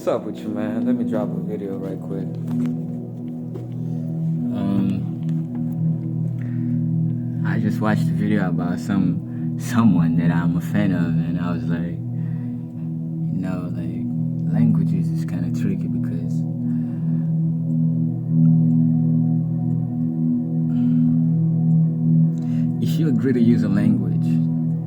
what's up with you, man? Let me drop a video right quick. I just watched a video about someone that I'm a fan of, and I was like, languages is kind of tricky because if you agree to use a language,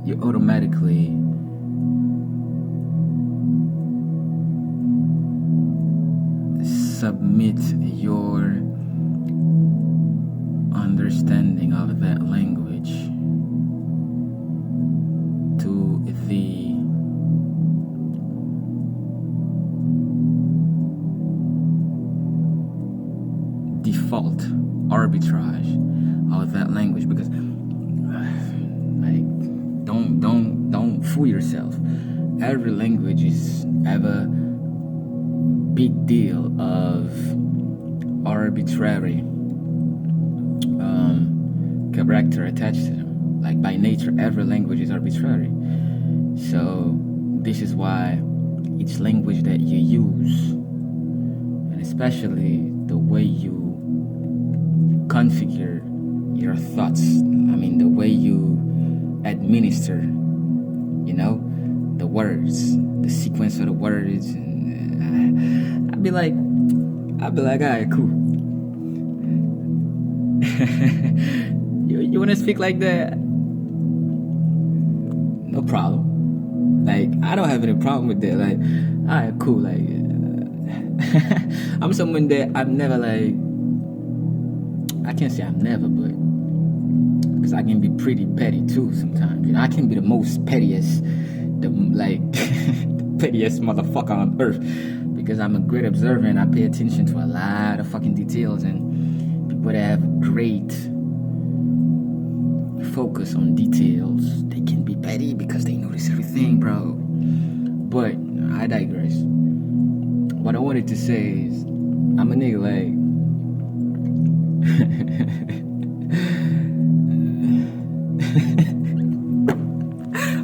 you automatically submit your understanding of that language to the default arbitrage of that language, because don't fool yourself. Every language have a big deal of arbitrary character attached to them. Like by nature, every language is arbitrary. So this is why each language that you use, and especially the way you configure your thoughts, the way you administer, the words, the sequence of the words, and I'd be like, alright, cool. you wanna speak like that? No problem. Like, I don't have any problem with that. Like, alright, cool. Like, I'm someone that I've never I can't say I've never, but because I can be pretty petty too sometimes. I can be the most pettiest, the pettiest motherfucker on earth, because I'm a great observer and I pay attention to a lot of fucking details, and people that have great focus on details, they can be petty because they notice everything, bro. But I digress. What I wanted to say is, I'm a nigga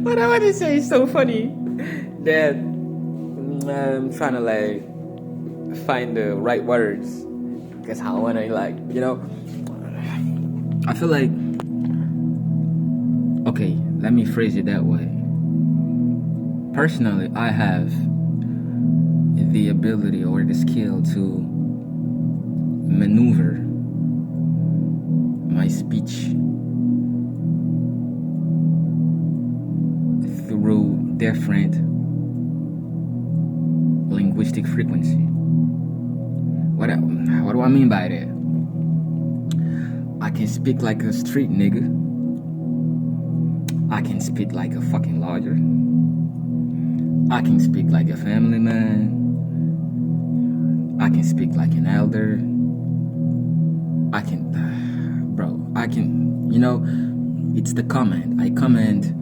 what I want to say is so funny that I'm trying to find the right words, because I want to I feel like, okay, let me phrase it that way. Personally, I have the ability or the skill to maneuver my speech through different linguistic frequency. What do I mean by that? I can speak like a street nigga. I can speak like a fucking lawyer. I can speak like a family man. I can speak like an elder. It's the command. I command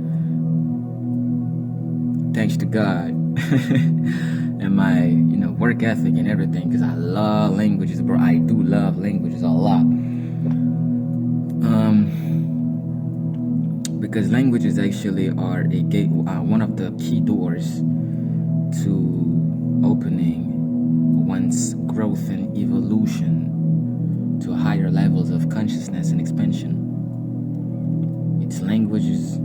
thanks to God and my, work ethic and everything, because I love languages, bro. I do love languages a lot. Because languages actually are a gate, one of the key doors to opening one's growth and evolution to higher levels of consciousness and expansion. Languages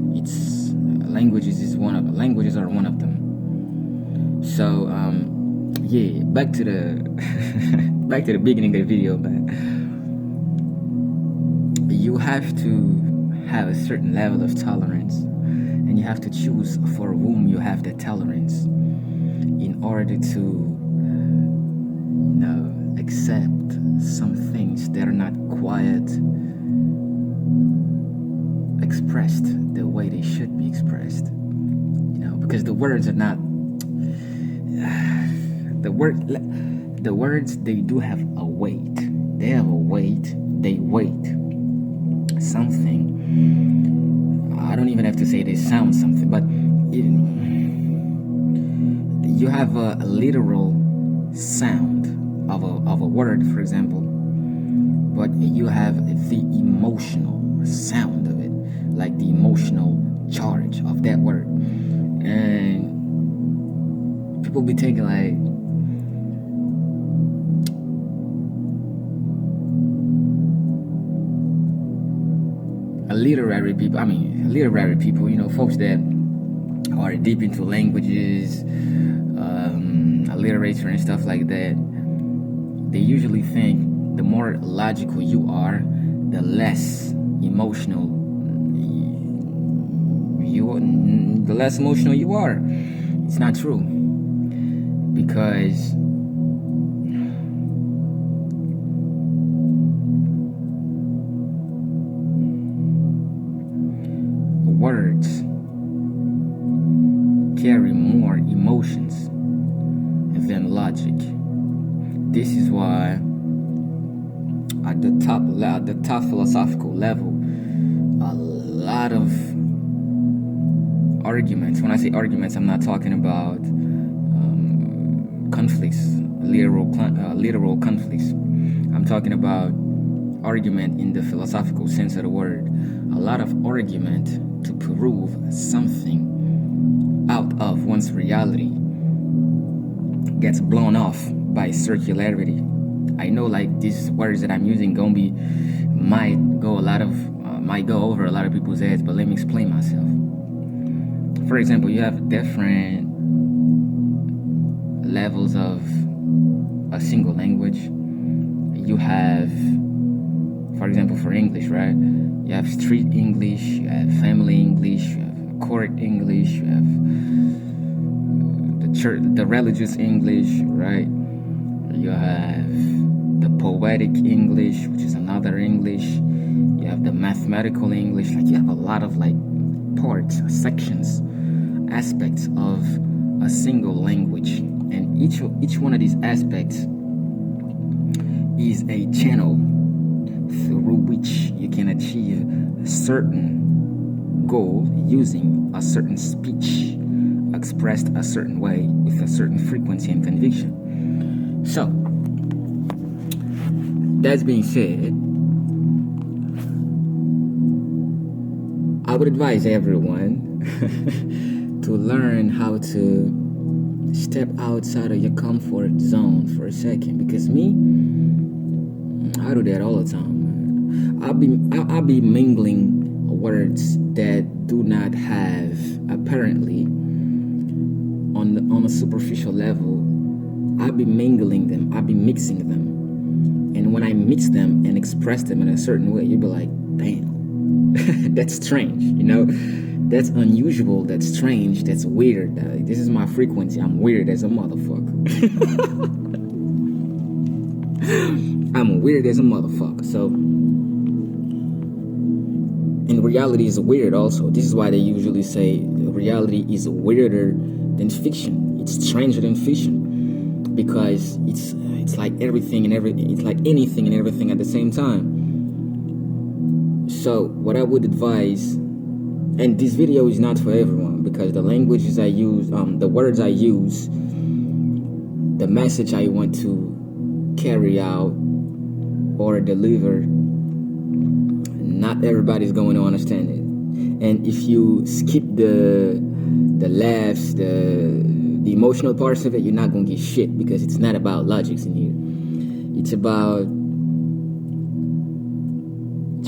are one of them. So back to the beginning of the video, man. You have to have a certain level of tolerance, and you have to choose for whom you have that tolerance in order to accept some things that are not quite expressed the way they should be expressed, because the words are not the words, they do have a weight. They have a weight. They weight something. I don't even have to say they sound something, but you have a literal sound of a word, for example, but you have the emotional sound of it, like the emotional charge of that word. And people be thinking literary people, folks that are deep into languages, literature and stuff like that, they usually think the more logical you are, the less emotional you are. It's not true, because words carry more emotions than logic. This is why at the top philosophical level, a lot of arguments. When I say arguments, I'm not talking about conflicts, literal conflicts. I'm talking about argument in the philosophical sense of the word. A lot of argument to prove something out of one's reality gets blown off by circularity. I know, like, these words that I'm using might go over a lot of people's heads, but let me explain myself. For example, you have different levels of a single language. You have, for example, for English, right? You have street English, you have family English, you have court English, you have the religious English, right? You have the poetic English, which is another English. You have the mathematical English. Like, you have a lot of parts, sections, aspects of a single language, and each one of these aspects is a channel through which you can achieve a certain goal using a certain speech expressed a certain way with a certain frequency and conviction. So, that being said, I would advise everyone to learn how to step outside of your comfort zone for a second, because me, I do that all the time. I'll be mingling words that do not have, apparently, on a superficial level, I'll be mingling them, I'll be mixing them. And when I mix them and express them in a certain way, you'll be like, damn, that's strange, That's unusual, that's strange, that's weird. This is my frequency, I'm weird as a motherfucker. I'm weird as a motherfucker. So, and reality is weird also. This is why they usually say reality is weirder than fiction. It's stranger than fiction, because it's like everything and it's like anything and everything at the same time. So what I would advise, and this video is not for everyone, because the languages I use, the words I use, the message I want to carry out or deliver, not everybody's going to understand it. And if you skip the laughs, the emotional parts of it, you're not going to get shit, because it's not about logics in here. It's about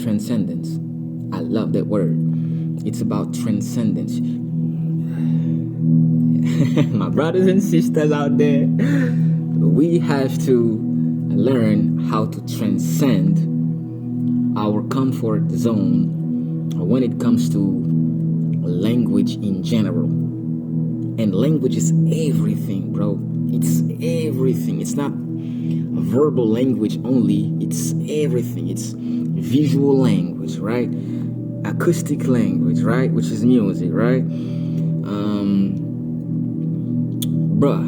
transcendence. I love that word. It's about transcendence. My brothers and sisters out there, we have to learn how to transcend our comfort zone when it comes to language in general. And language is everything, bro. It's everything. It's not verbal language only. It's everything. It's visual language, right? Acoustic language, right? Which is music, right? Bruh.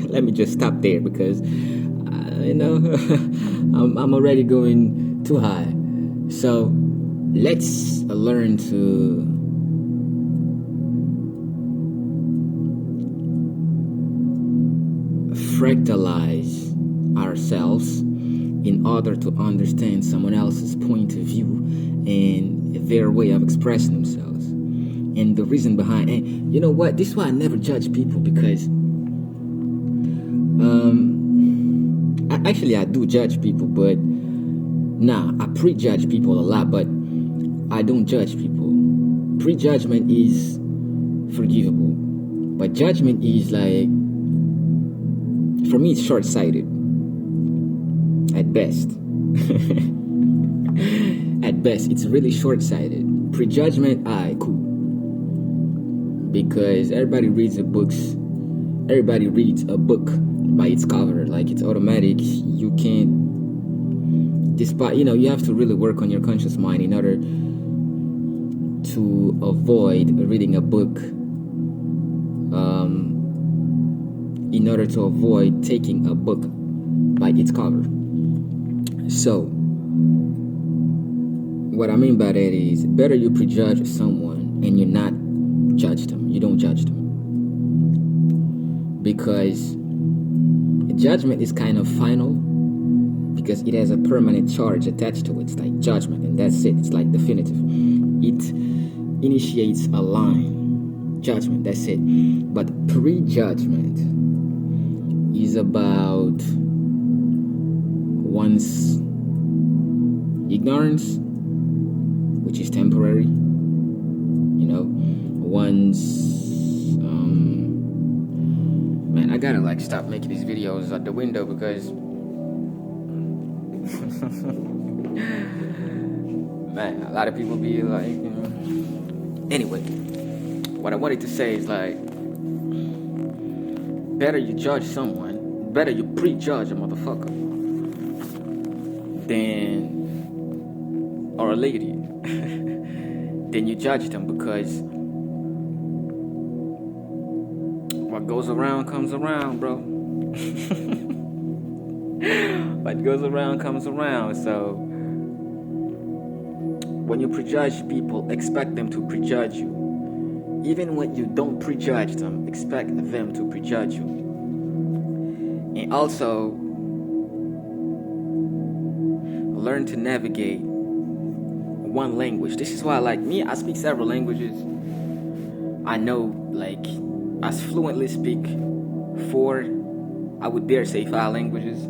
Let me just stop there, because I'm already going too high. So let's learn to fractalize ourselves in order to understand someone else's point of view and their way of expressing themselves. And the reason behind, and you know what, this is why I never judge people, because I do judge people, but I prejudge people a lot. But I don't judge people. Prejudgment is forgivable, but judgment is like, for me, it's short-sighted at best. At best, it's really short-sighted. Prejudgment, cool. Because everybody reads a book by its cover. Like, it's automatic. You can't, despite, you have to really work on your conscious mind in order to avoid reading a book, in order to avoid taking a book by its cover. So what I mean by that is, better you prejudge someone and you not judge them. You don't judge them, because judgment is kind of final, because it has a permanent charge attached to it. It's like judgment, and that's it. It's like definitive. It initiates a line. Judgment, that's it. But prejudgment is about one's ignorance, which is temporary. One's man, I gotta stop making these videos at the window, because man, a lot of people be like, Anyway, what I wanted to say is better you judge someone, better you prejudge a motherfucker or a lady, then you judge them, because what goes around comes around, bro. What goes around comes around. So when you prejudge people, expect them to prejudge you. Even when you don't prejudge them, expect them to prejudge you. And also, learn to navigate one language. This is why, I speak several languages. I know, as fluently speak 4, I would dare say 5 languages.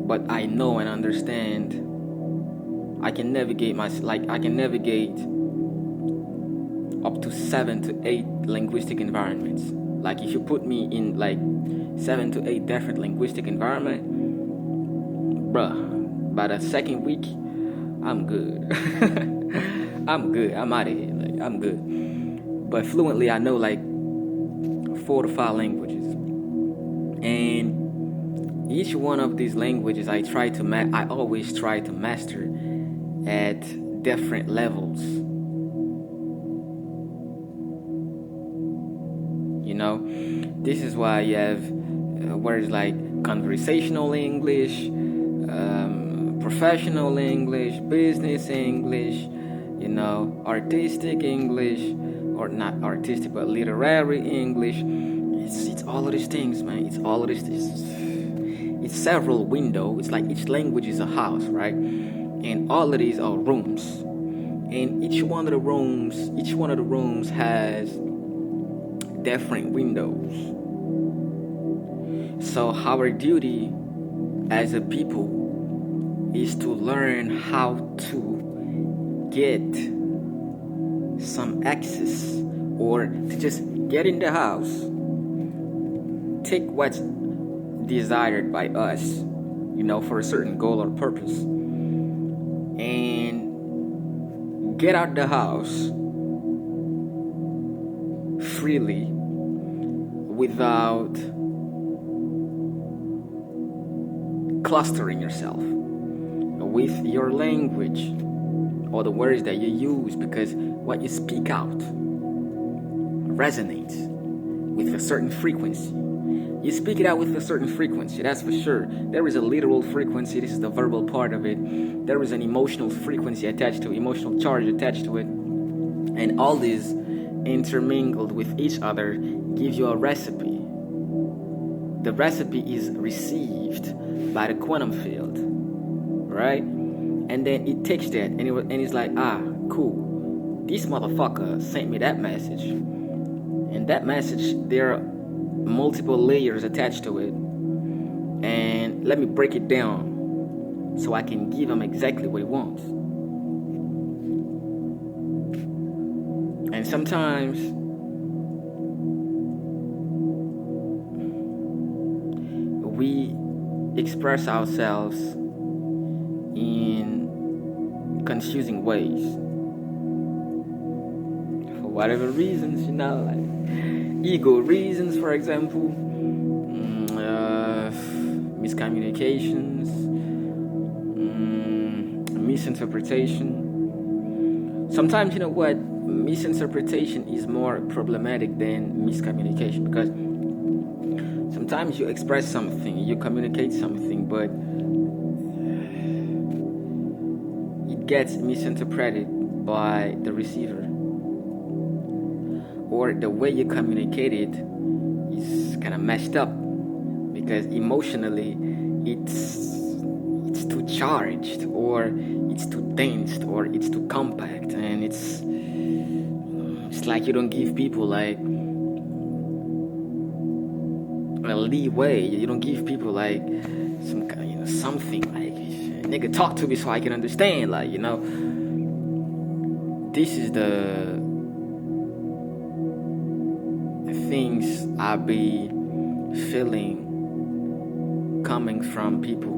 But I know and understand. I can navigate up to 7 to 8 linguistic environments. If you put me in 7 to 8 different linguistic environments, bruh, by the second week, I'm good. I'm good. I'm out of here. I'm good. But fluently, I know 4 to 5 languages, and each one of these languages I always try to master at different levels. This is why you have words like conversational English, professional English, business English, artistic English, or not artistic but literary English. It's all of these things, man. It's all of this. It's several windows. It's like each language is a house, right? And all of these are rooms. And each one of the rooms has different windows. So our duty as a people is to learn how to get some access, or to just get in the house, take what's desired by us, for a certain goal or purpose, and get out the house freely without clustering yourself with your language or the words that you use, because what you speak out resonates with a certain frequency. You speak it out with a certain frequency, that's for sure. There is a literal frequency, this is the verbal part of it. There is an emotional frequency attached to it, emotional charge attached to it. And all these intermingled with each other give you a recipe. The recipe is received by the quantum field, right? And then it takes that and it's like, cool. This motherfucker sent me that message. And that message, there are multiple layers attached to it. And let me break it down so I can give him exactly what he wants. And sometimes we express ourselves in confusing ways for whatever reasons, like ego reasons, for example, miscommunications, misinterpretation. Sometimes, you know what, misinterpretation is more problematic than miscommunication, because sometimes you express something, you communicate something, but it gets misinterpreted by the receiver, or the way you communicate it is kind of messed up because emotionally it's too charged, or it's too dense, or it's too compact, and it's like you don't give people like a leeway. You don't give people like some kind, something like, nigga, talk to me so I can understand. Like, this is the things I be feeling coming from people,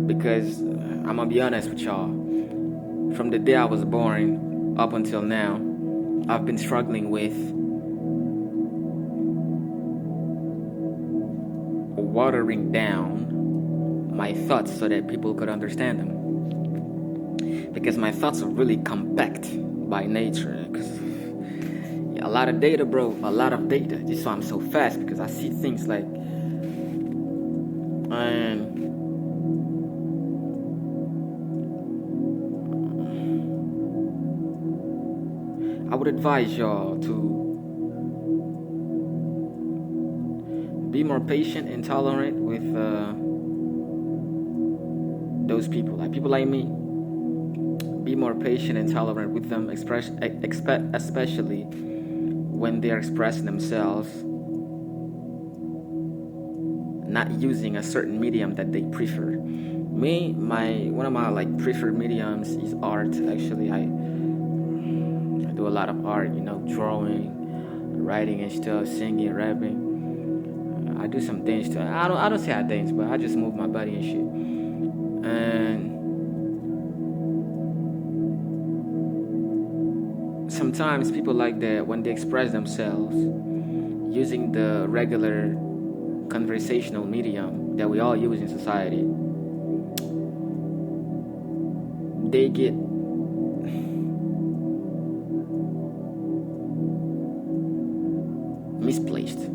because I'm gonna be honest with y'all. From the day I was born up until now, I've been struggling with watering down my thoughts so that people could understand them, because my thoughts are really compact by nature. Because a lot of data, bro, a lot of data. Just so I'm so fast, because I see things like, and I would advise y'all to be more patient and tolerant with those people, like people like me. Be more patient and tolerant with them, especially when they're expressing themselves not using a certain medium that they prefer. Me, one of my like preferred mediums is art. Actually, I do a lot of art, drawing, writing and stuff, singing, rapping. I do some dance too. I don't say I dance, but I just move my body and shit. And sometimes people like that, when they express themselves using the regular conversational medium that we all use in society, they get misplaced.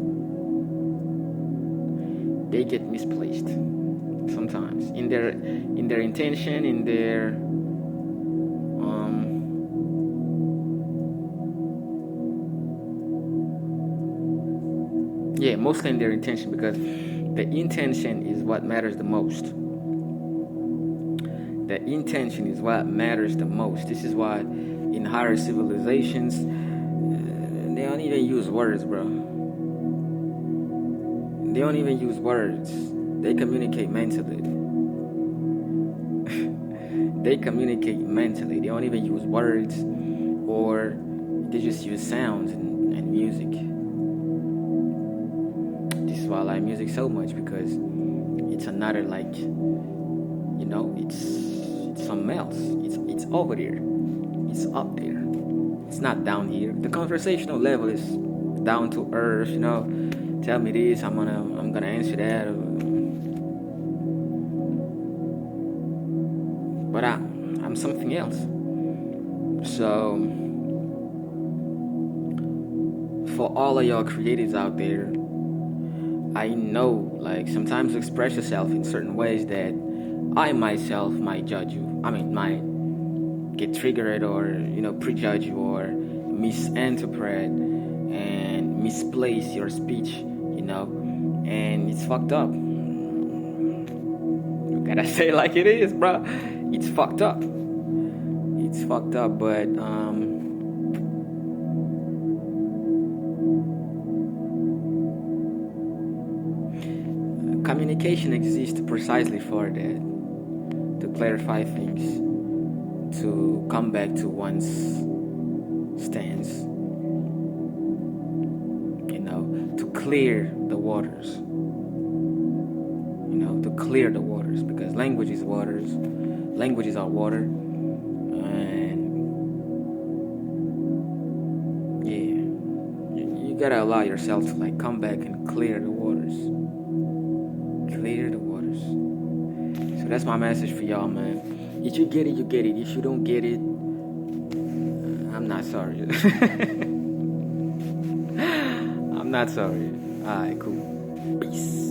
They get misplaced sometimes in their intention, in their mostly in their intention, because the intention is what matters the most. The intention is what matters the most. This is why in higher civilizations they don't even use words, bro. They don't even use words. They communicate mentally. They communicate mentally. They don't even use words, or they just use sounds and music. This is why I like music so much, because it's another, like, it's something else. It's over there. It's up there. It's not down here. The conversational level is down to earth, Tell me this, I'm gonna answer that. But I'm something else. So for all of y'all creatives out there, I know, like, sometimes you express yourself in certain ways that I myself might judge you. Might get triggered, or prejudge you, or misinterpret and misplace your speech, and it's fucked up. You gotta say it like it is, bro. It's fucked up. It's fucked up, but communication exists precisely for that, to clarify things, to come back to one's stance, to clear the waters. To clear the waters, because language is waters. Languages are water, and yeah, you gotta allow yourself to like come back and clear the waters. Clear the waters. So that's my message for y'all, man. If you get it, you get it. If you don't get it, I'm not sorry. I'm not sorry. Alright, cool. Peace.